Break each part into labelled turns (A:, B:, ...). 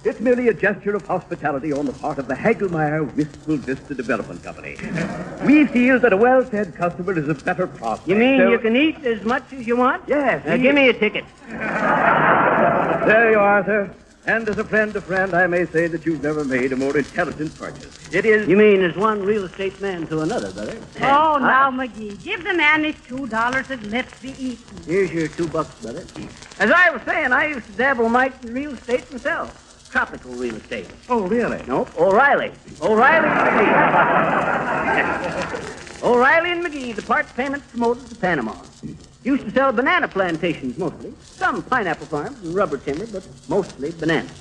A: It's merely a gesture of hospitality on the part of the Hagelmeyer Wistful Vista Development Company. We feel that a well-fed customer is a better prospect.
B: You mean you can eat as much as you want?
A: Yes.
B: Give me a ticket.
A: There you are, sir. And as a friend to friend, I may say that you've never made a more intelligent purchase. It is...
B: You mean as one real estate man to another, brother?
C: Oh, now, McGee, give the man his $2 and let's be eating.
B: Here's your $2, brother. As I was saying, I used to dabble mite in real estate myself. Tropical real estate.
A: Oh, really?
B: Nope, O'Reilly. O'Reilly and McGee. O'Reilly and McGee, the part payment promoters to Panama. Used to sell banana plantations mostly. Some pineapple farms and rubber timber, but mostly bananas.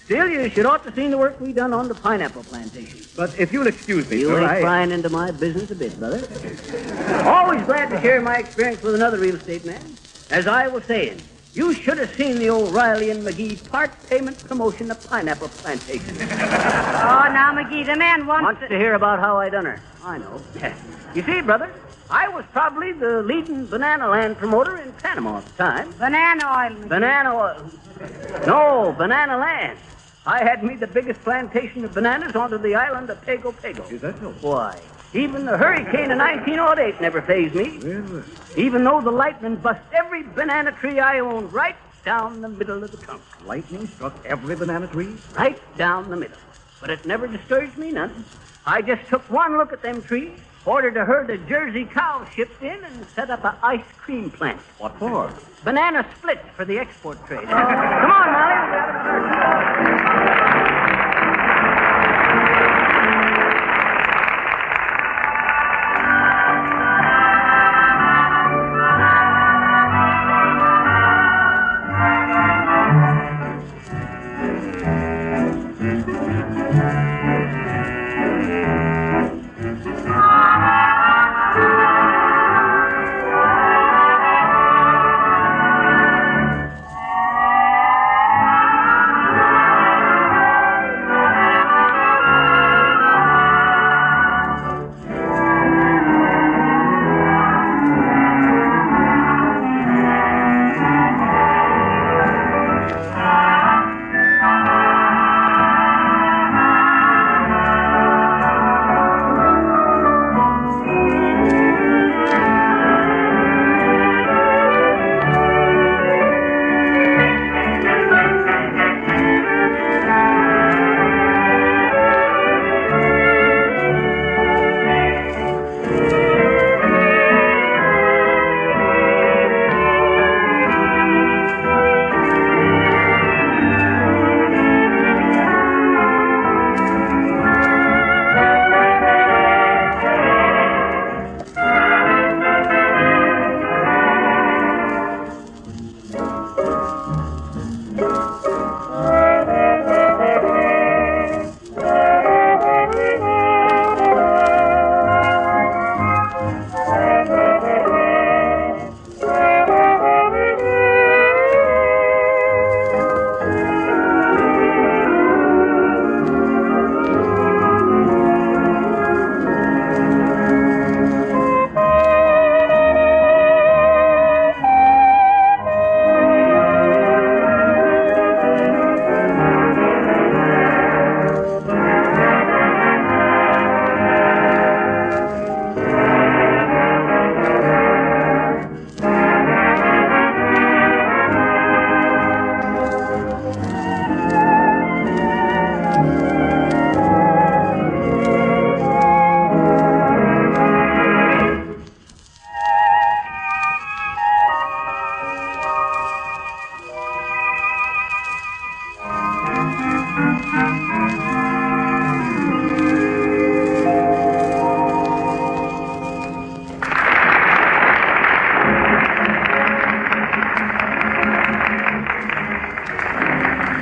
B: Still, you should ought to seen the work we done on the pineapple plantations.
A: But if you'll excuse me,
B: You
A: sir,
B: ain't prying into my business a bit, brother. Always glad to share my experience with another real estate man. As I was saying, you should have seen the O'Reilly and McGee part payment promotion of pineapple plantations.
C: Oh, now, McGee, the man
B: Wants to hear about how I done her. I know. You see, brother, I was probably the leading banana land promoter in Panama at the time.
C: Banana oil, McGee.
B: Banana oil. No, banana land. I had me the biggest plantation of bananas onto the island of Pago Pago.
A: Is that so?
B: Why, even the hurricane of 1908 never fazed me.
A: Well,
B: Even though the lightning bust every banana tree I owned right down the middle of the trunk.
A: lightning struck every banana tree?
B: Right down the middle. But it never discouraged me none. I just took one look at them trees, ordered a herd of Jersey cows shipped in, and set up an ice cream plant.
A: What for?
B: Banana splits for the export trade. Come on, Molly.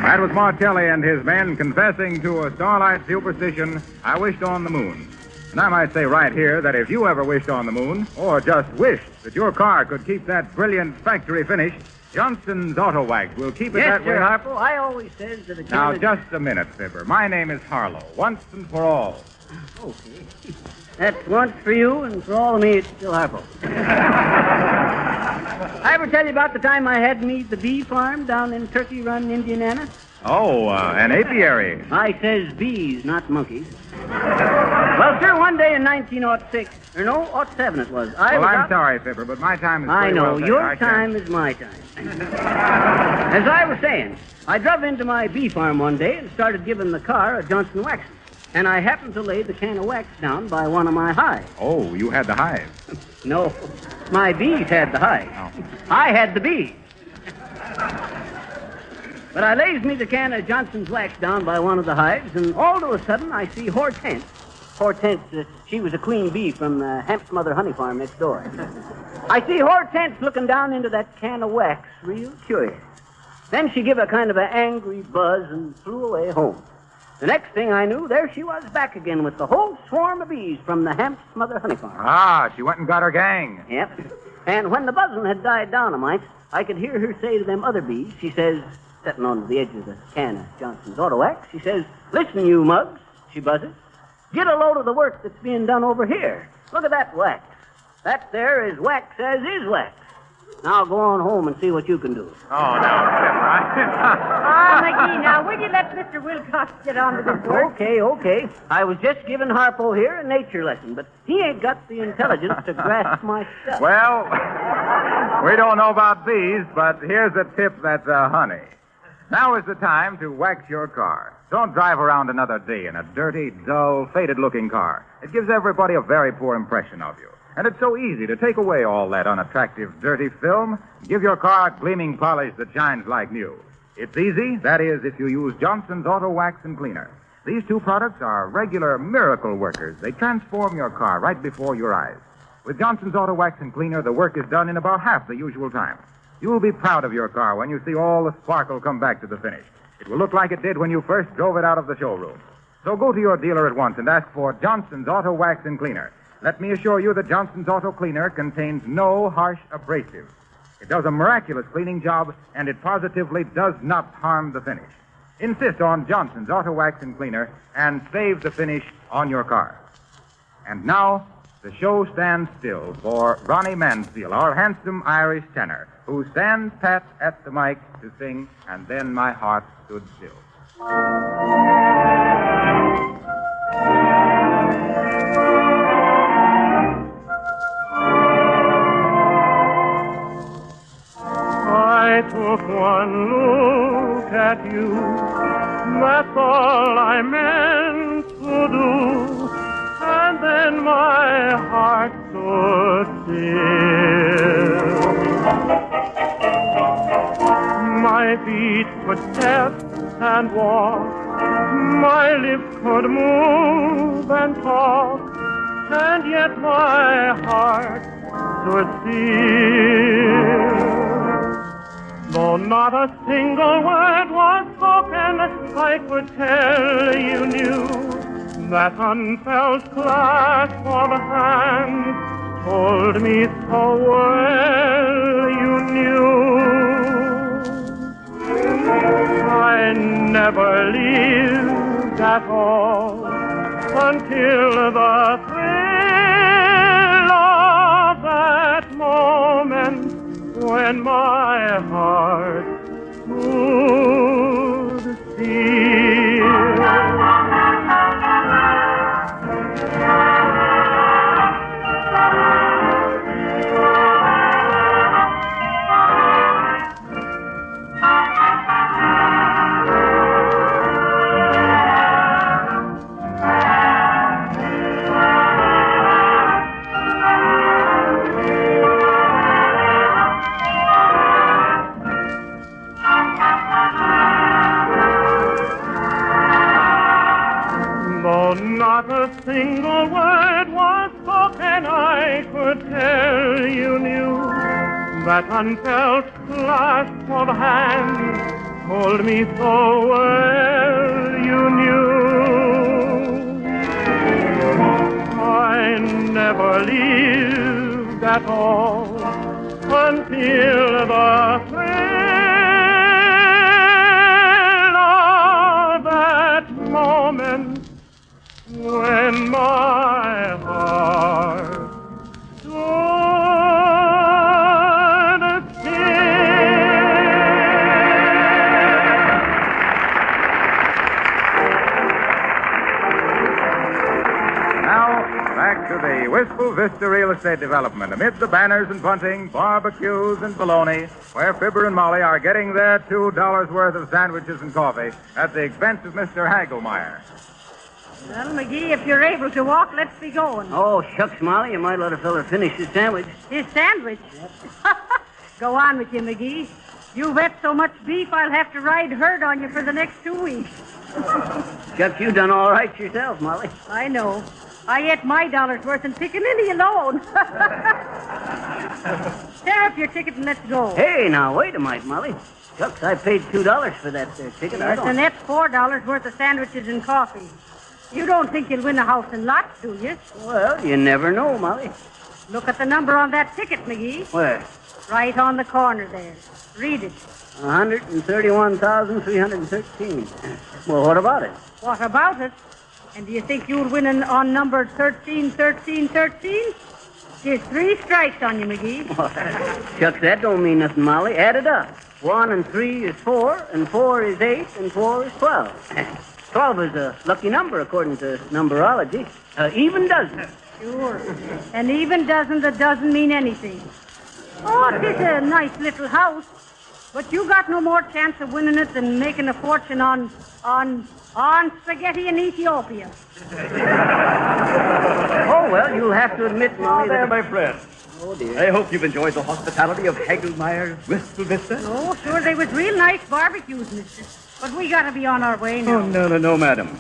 D: That was Martelli and his men confessing to a starlight superstition, I wished on the moon. And I might say right here that if you ever wished on the moon, or just wished that your car could keep that brilliant factory finish, Johnston's Auto Wax will keep it
B: Yes,
D: that way.
B: sir, Harpo. I always says that a
D: Now,
B: can
D: just a minute, Fibber. My name is Harlow, once and for all.
B: Okay. That's once for you, and for all of me, it's still Harpo. I ever tell you about the time I had me the bee farm down in Turkey Run, Indiana?
D: Oh, an apiary.
B: I says bees, not monkeys. Well, sir, one day in 1906, or no, 07 it was.
D: I'm sorry, Fibber, but my time is
B: I
D: pretty
B: know,
D: well taken.
B: your time is my time. As I was saying, I drove into my bee farm one day and started giving the car a Johnson waxing. And I happened to lay the can of wax down by one of my hives.
D: Oh, you had the hive.
B: No, my bees had the hive.
D: Oh.
B: I had the bees. But I lays me the can of Johnson's wax down by one of the hives, and all of a sudden I see Hortense. Hortense, she was a queen bee from the Hamp's Mother honey farm next door. I see Hortense looking down into that can of wax, real curious. Then she give a kind of an angry buzz and flew away home. The next thing I knew, there she was back again with the whole swarm of bees from the Hamp's Mother honey farm.
D: Ah, she went and got her gang.
B: Yep. And when the buzzing had died down a mite, I could hear her say to them other bees, she says, sitting on the edge of the can of Johnson's auto wax, she says, "Listen, you mugs," she buzzes, "get a load of the work that's being done over here. Look at that wax. That there is wax as is wax. Now go on home and see what you can do."
D: Oh, no, Fibber.
C: McGee, now, will you let Mr. Wilcox get on to this work?
B: Okay. I was just giving Harpo here a nature lesson, but he ain't got the intelligence to grasp my stuff.
D: Well, we don't know about bees, but here's a tip that's honey. Now is the time to wax your car. Don't drive around another day in a dirty, dull, faded-looking car. It gives everybody a very poor impression of you. And it's so easy to take away all that unattractive, dirty film and give your car a gleaming polish that shines like new. It's easy, that is, if you use Johnson's Auto Wax and Cleaner. These two products are regular miracle workers. They transform your car right before your eyes. With Johnson's Auto Wax and Cleaner, the work is done in about half the usual time. You'll be proud of your car when you see all the sparkle come back to the finish. It will look like it did when you first drove it out of the showroom. So go to your dealer at once and ask for Johnson's Auto Wax and Cleaner. Let me assure you that Johnson's Auto Cleaner contains no harsh abrasives. It does a miraculous cleaning job, and it positively does not harm the finish. Insist on Johnson's Auto Wax and Cleaner and save the finish on your car. And now, the show stands still for Ronnie Mansfield, our handsome Irish tenor, who stands pat at the mic to sing, And Then My Heart Stood Still.
E: I took one look at you, that's all I meant to do, and then my heart stood still. My feet could step and walk, my lips could move and talk, and yet my heart stood still. Though not a single word was spoken, I could tell you knew that unfelt clasp of hands told me so well you knew. I never lived at all until the thrill of that moment when my heart stood still. Not a single word was spoken, I could tell you knew that unfelt clasp of hands told me so well you knew. I never lived at all until the thrill of that moment when my heart stood still.
D: to the Wistful Vista Real Estate Development amid the banners and bunting, barbecues and bologna, where Fibber and Molly are getting their $2 worth of sandwiches and coffee at the expense of Mr. Hagelmeyer.
C: Well, McGee, if you're able to walk, let's be going.
B: Oh, shucks, Molly, you might let a fella finish his sandwich.
C: His sandwich? Go on with you, McGee. You've ate so much beef, I'll have to ride herd on you for the next 2 weeks.
B: Shucks, you done all right yourself, Molly.
C: I know. I ate my dollar's worth in pickaninny alone. Tear up your ticket and let's go.
B: Hey, now, wait a minute, Molly. Shucks, I paid $2 for that there ticket.
C: Yes, and that's $4 worth of sandwiches and coffee. You don't think you'll win a house and lots, do you?
B: Well, you never know, Molly.
C: Look at the number on that ticket, McGee.
B: Where?
C: Right on the corner there. Read it.
B: 131,313. Well, what about it?
C: What about it? And do you think you'll win on number 131313? There's 3 strikes on you, McGee.
B: Shucks, that don't mean nothing, Molly. Add it up. 1 and 3 is 4, and 4 is 8, and 4 is 12. 12 is a lucky number, according to numberology. Even dozen.
C: Sure. An even dozen that doesn't mean anything. Oh, it is a nice little house. But you got no more chance of winning it than making a fortune on spaghetti in Ethiopia.
B: Oh, well, you'll have to admit, Molly,
A: There,
B: that...
A: my friend.
B: Oh, dear.
A: I hope you've enjoyed the hospitality of Hagelmeyer's Wistful Vista.
C: Oh, sure, they was real nice barbecues, mister. But we gotta be on our way now.
A: Oh, no, madam.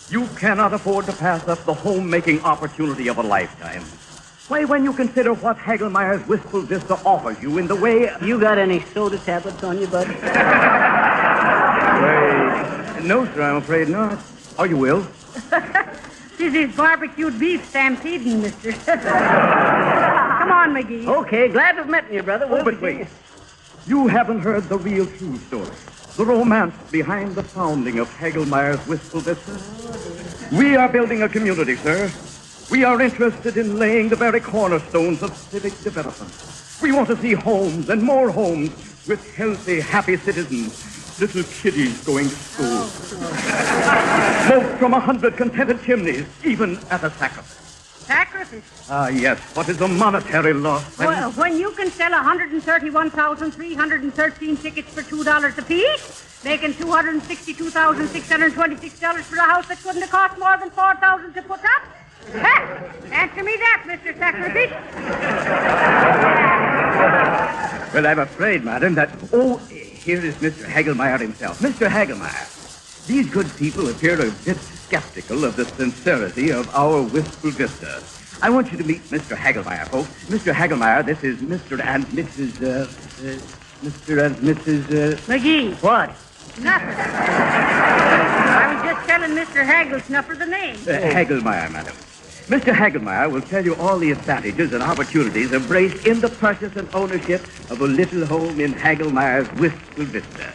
A: You cannot afford to pass up the homemaking opportunity of a lifetime. Why, when you consider what Hagelmeyer's Wistful Vista offers you in the way...
B: You got any soda tablets on you, bud?
A: Why, no, sir, I'm afraid not. Oh, you will?
C: This is barbecued beef stampeding, mister. Come on, McGee.
B: Okay, glad to have met you, brother. We'll
A: But wait. You haven't heard the real true story. The romance behind the founding of Hagelmeyer's Wistful Vista. We are building a community, sir. We are interested in laying the very cornerstones of civic development. We want to see homes and more homes with healthy, happy citizens. Little kiddies going to school. Smoke from 100 contented chimneys, even at a sacrifice.
C: Sacrifice?
A: Ah, yes. What is a monetary loss?
C: Well, when you can sell 131,313 tickets for $2 apiece, making $262,626 for a house that couldn't have cost more than $4,000 to put up? Ha! Answer me that, Mr. Sacrifice.
A: Well, I'm afraid, madam, that... Oh, here is Mr. Hagelmeyer himself. Mr. Hagelmeyer, these good people appear a bit skeptical of the sincerity of our Wistful Vista. I want you to meet Mr. Hagelmeyer, folks. Mr. Hagelmeyer, this is Mr. and Mrs. Mr. and Mrs.
C: McGee.
B: What?
C: Snuffer. I was just telling Mr. Hagel Snuffer the name.
A: Hagelmeyer, madam. Mr. Hagelmeyer will tell you all the advantages and opportunities embraced in the purchase and ownership of a little home in Hagelmeyer's Wistful Vista.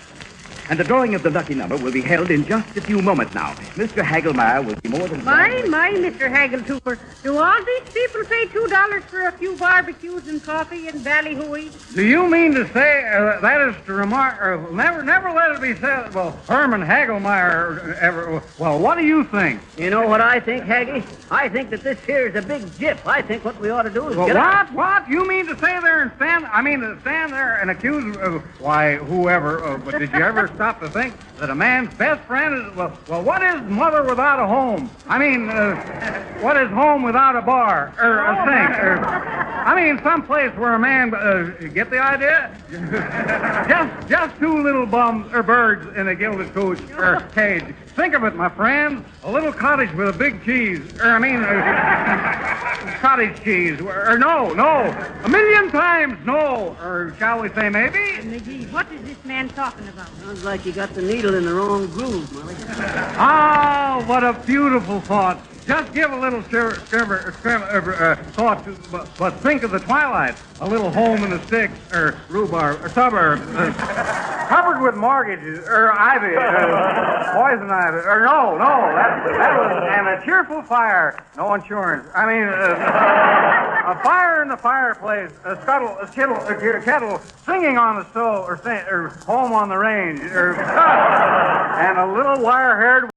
A: And the drawing of the lucky number will be held in just a few moments now. Mr. Hagelmeyer will be more than...
C: My, Mr. Hageltooper. Do all these people pay $2 for a few barbecues and coffee and ballyhooey?
F: Do you mean to say that is to remark... never let it be said... Well, Herman Hagelmeyer ever... Well, what do you think?
B: You know what I think, Haggy? I think that this here is a big jip. I think what we ought to do is get out.
F: What? You mean to say there and stand... stand there and accuse... why, whoever... but did you ever stop to think that a man's best friend is... Well, what is mother without a home? What is home without a bar? Or a sink? Some place where a man... get the idea? just 2 little bums or birds in a gilded cage. Think of it, my friend. A little cottage with a big cheese. Cottage cheese. No. 1,000,000 times no. Or shall we say maybe?
C: McGee, what is this man talking about?
B: Sounds like you got the needle in the wrong groove, Molly.
F: Oh, what a beautiful thought. Just give a little thought to, but think of the twilight. A little home in the sticks, or rhubarb, or suburbs, covered with mortgages, or ivy, poison ivy, or no, that was, and a cheerful fire, no insurance. A fire in the fireplace, a kettle singing on the stove, or home on the range, and a little wire-haired